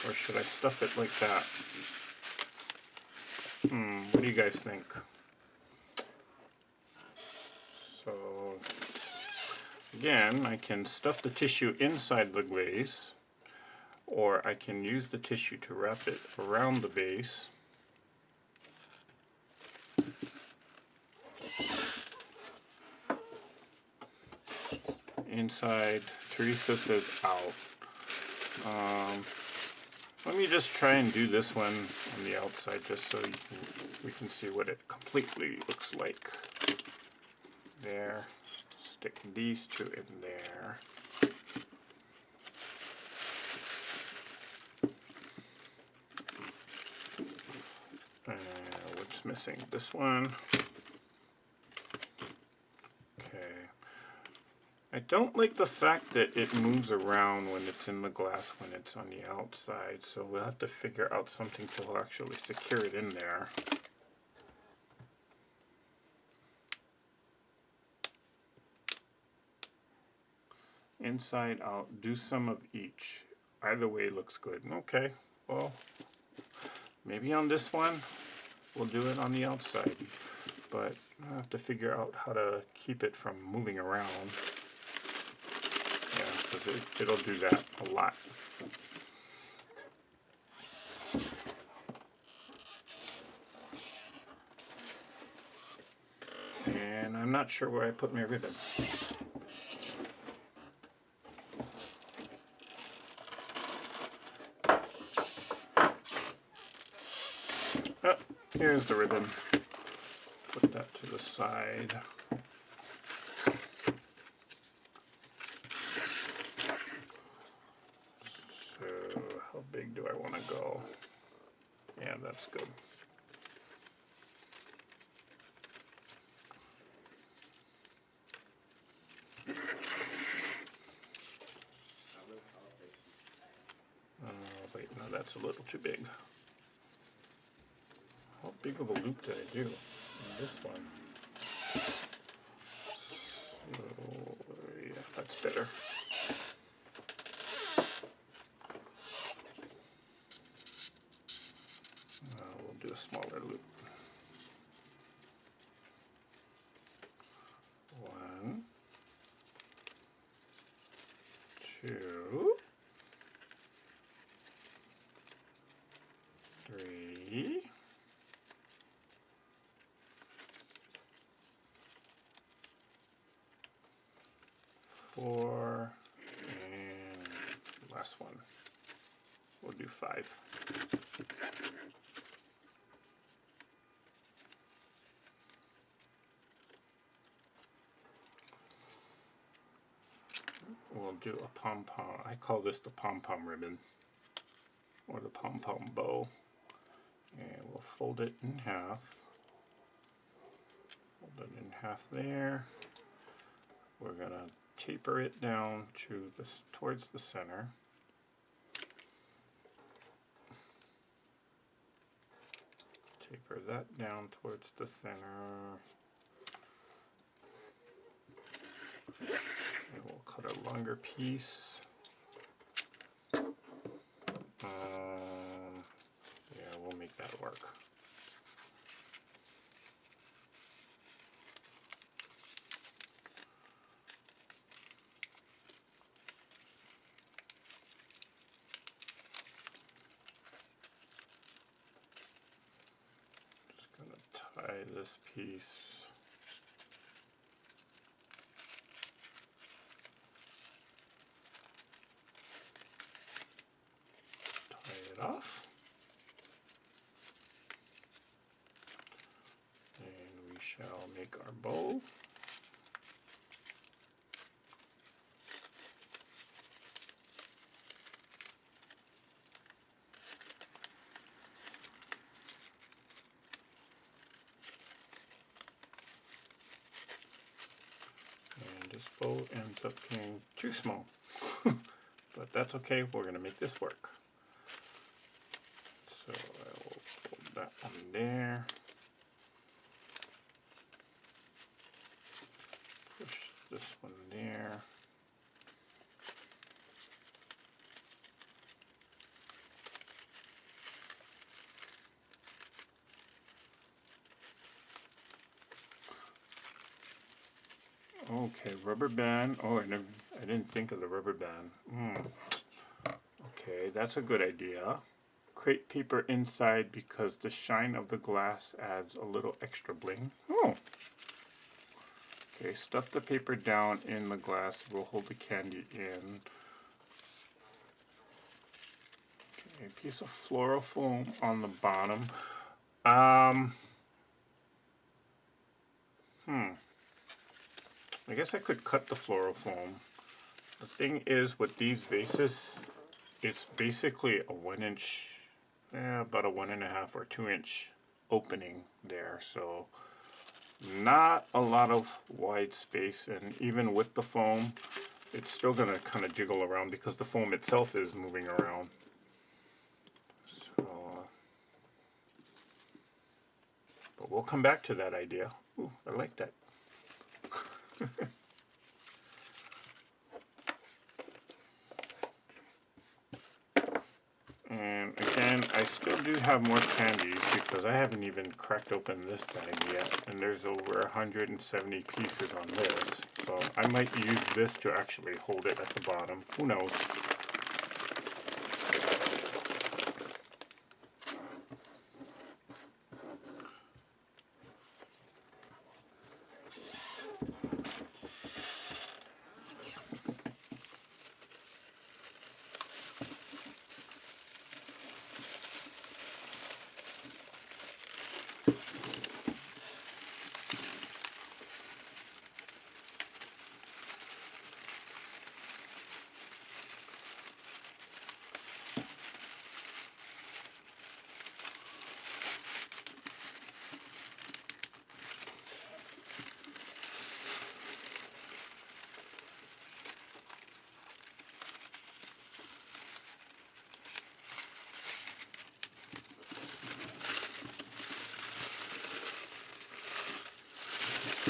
Or should I stuff it like that? What do you guys think? So, again, I can stuff the tissue inside the glaze, or I can use the tissue to wrap it around the base. Inside, Teresa says out. Let me just try and do this one on the outside just so we can see what it completely looks like. There. Stick these two in there. What's missing? This one. Okay. I don't like the fact that it moves around when it's in the glass when it's on the outside, so we'll have to figure out something to actually secure it in there. Inside out, do some of each. Either way looks good. Okay, well, maybe on this one we'll do it on the outside, but I'll have to figure out how to keep it from moving around. Yeah, because it'll do that a lot. And I'm not sure where I put my ribbon. Oh, here's the ribbon. Put that to the side. So, how big do I want to go? Yeah, that's good. Wait, no, that's a little too big. How big of a loop did I do in this one? So, yeah, that's better. We'll do a smaller loop. 1, 2, 3, 4, and last one. We'll do 5. We'll do a pom-pom. I call this the pom-pom ribbon, or the pom-pom bow. And we'll fold it in half. Fold it in half there. We're going to taper it down to this towards the center. Taper that down towards the center. And we'll cut a longer piece. Yeah, we'll make that work. Just gonna tie this piece. Off, and we shall make our bow. And this bow ends up being too small, but that's okay, we're going to make this work. So I will fold that one there, push this one there, Okay, rubber band. Oh, I didn't think of the rubber band. Okay, that's a good idea. Crepe paper inside because the shine of the glass adds a little extra bling. Oh. Okay, stuff the paper down in the glass. We'll hold the candy in. Okay, a piece of floral foam on the bottom. I guess I could cut the floral foam. The thing is with these vases, it's basically a 1 inch, about a 1.5 or 2 inch opening there. So not a lot of wide space, and even with the foam, it's still going to kind of jiggle around because the foam itself is moving around. So, but we'll come back to that idea. Ooh, I like that. And again, I still do have more candies because I haven't even cracked open this bag yet, and there's over 170 pieces on this. So I might use this to actually hold it at the bottom. Who knows?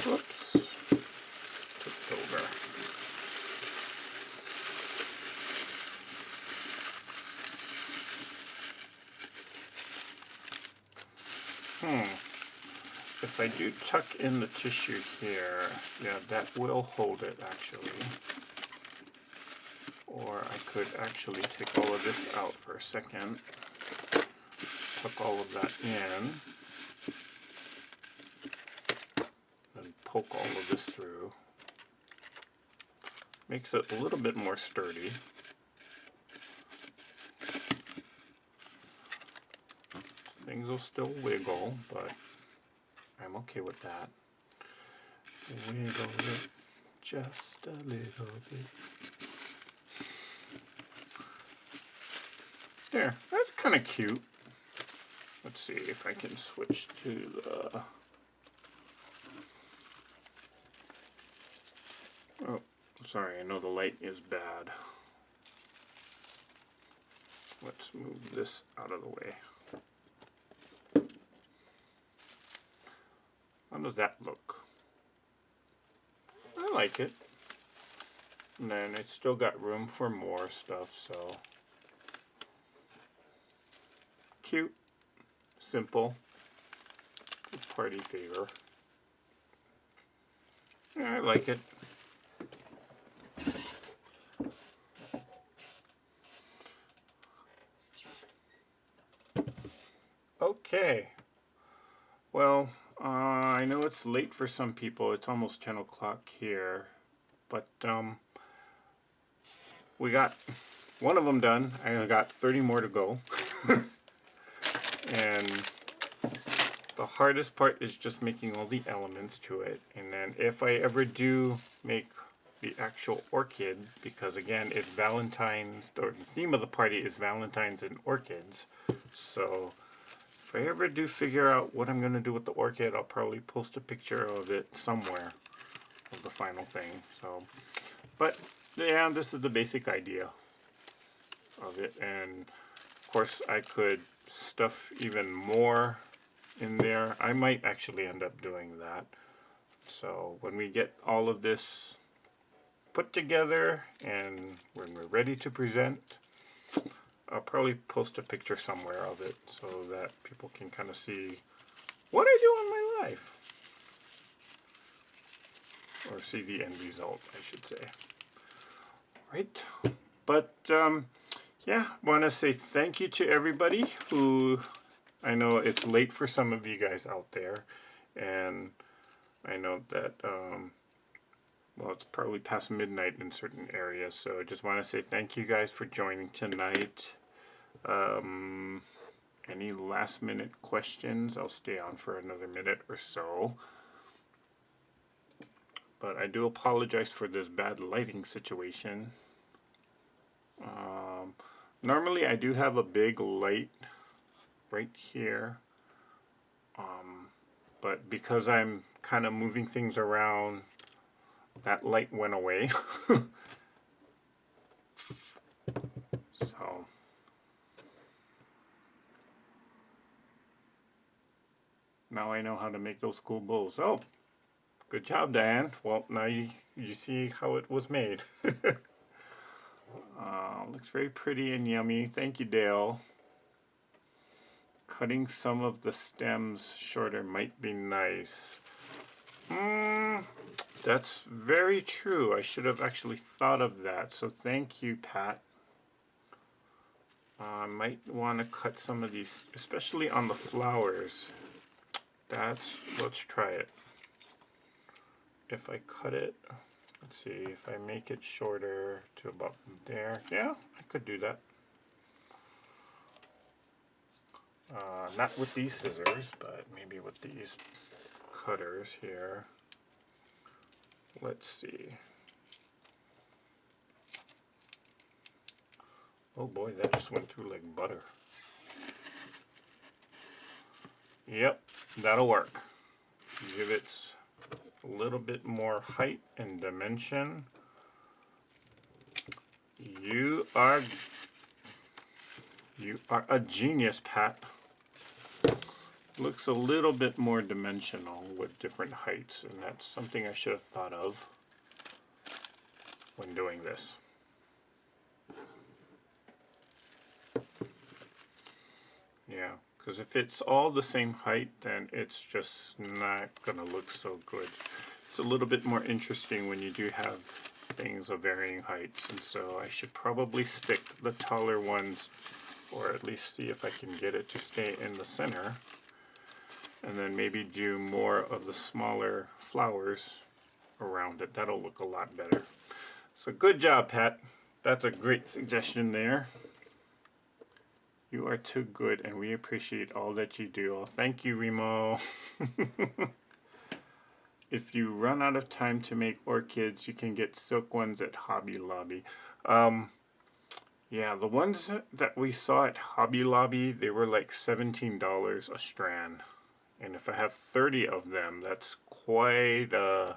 Whoops. Tipped over. If I do tuck in the tissue here, yeah, that will hold it actually. Or I could actually take all of this out for a second, tuck all of that in, and poke all of this through. Makes it a little bit more sturdy. Things will still wiggle, but I'm okay with that. Wiggle it just a little bit. There, that's kind of cute. Let's see if I can switch to the... Oh, sorry, I know the light is bad. Let's move this out of the way. How does that look? I like it. And then it's still got room for more stuff, so... Cute, simple, good party favor. Yeah, I like it. Okay. Well, I know it's late for some people. It's almost 10 o'clock here. But we got one of them done. I got 30 more to go. And the hardest part is just making all the elements to it. And then if I ever do make the actual orchid, because again it's Valentine's, or the theme of the party is Valentines and orchids, so if I ever do figure out what I'm going to do with the orchid, I'll probably post a picture of it somewhere of the final thing. So, but yeah, this is the basic idea of it, and of course I could stuff even more in there. I might actually end up doing that. So when we get all of this put together and when we're ready to present, I'll probably post a picture somewhere of it so that people can kind of see what I do in my life. or see the end result, I should say. Right, but yeah, want to say thank you to everybody who, I know it's late for some of you guys out there, and I know that well, it's probably past midnight in certain areas, so I just want to say thank you guys for joining tonight. Any last minute questions? I'll stay on for another minute or so. But I do apologize for this bad lighting situation. Normally I do have a big light right here. But because I'm kind of moving things around, that light went away. So now I know how to make those cool bowls. Oh, good job, Diane. Well, now you see how it was made. Looks very pretty and yummy. Thank you, Dale. Cutting some of the stems shorter might be nice. That's very true. I should have actually thought of that. So thank you, Pat. I might want to cut some of these, especially on the flowers. Let's try it. If I cut it, let's see, if I make it shorter to about there, yeah, I could do that. Not with these scissors, but maybe with these cutters here. Let's see. Oh boy, that just went through like butter. Yep, that'll work. Give it a little bit more height and dimension. You are a genius, Pat. Looks a little bit more dimensional with different heights, and that's something I should have thought of when doing this. Yeah, because if it's all the same height, then it's just not gonna look so good. It's a little bit more interesting when you do have things of varying heights, and so I should probably stick the taller ones, or at least see if I can get it to stay in the center, and then maybe do more of the smaller flowers around it. That'll look a lot better. So good job, Pat. That's a great suggestion there. You are too good, and we appreciate all that you do. Oh, thank you, Remo. If you run out of time to make orchids, you can get silk ones at Hobby Lobby. Yeah, the ones that we saw at Hobby Lobby, they were like $17 a strand. And if I have 30 of them, that's quite a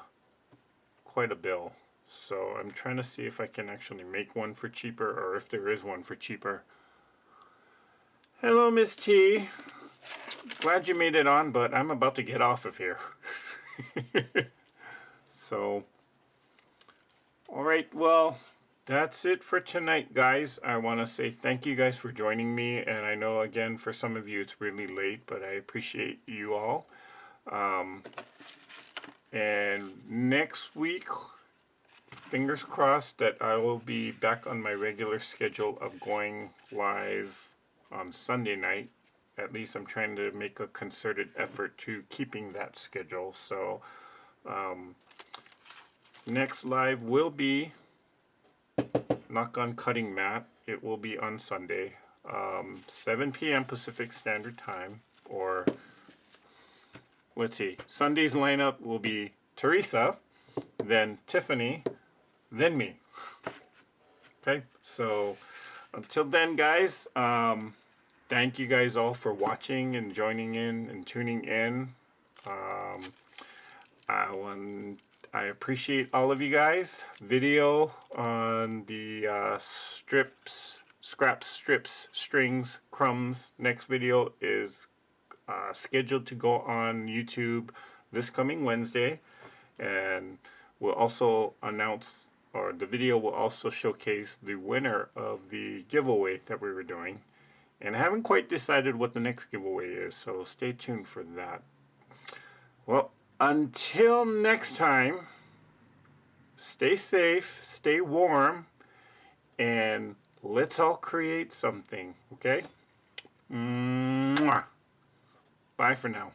bill. So I'm trying to see if I can actually make one for cheaper, or if there is one for cheaper. Hello, Miss T. Glad you made it on, but I'm about to get off of here. So, all right, well, that's it for tonight, guys. I want to say thank you guys for joining me, and I know, again, for some of you it's really late, but I appreciate you all. And next week, fingers crossed that I will be back on my regular schedule of going live on Sunday night. At least I'm trying to make a concerted effort to keeping that schedule. So next live will be Knock on Cutting Mat. It will be on Sunday, 7 p.m. Pacific Standard Time. Or let's see, Sunday's lineup will be Teresa, then Tiffany, then me. Okay, so until then, guys, thank you guys all for watching and joining in and tuning in. I appreciate all of you guys. Video on the scraps, strips, strings, crumbs. Next video is scheduled to go on YouTube this coming Wednesday, and we'll also announce, or the video will also showcase the winner of the giveaway that we were doing. And I haven't quite decided what the next giveaway is, so stay tuned for that. Well, until next time, stay safe, stay warm, and let's all create something, okay? Mwah. Bye for now.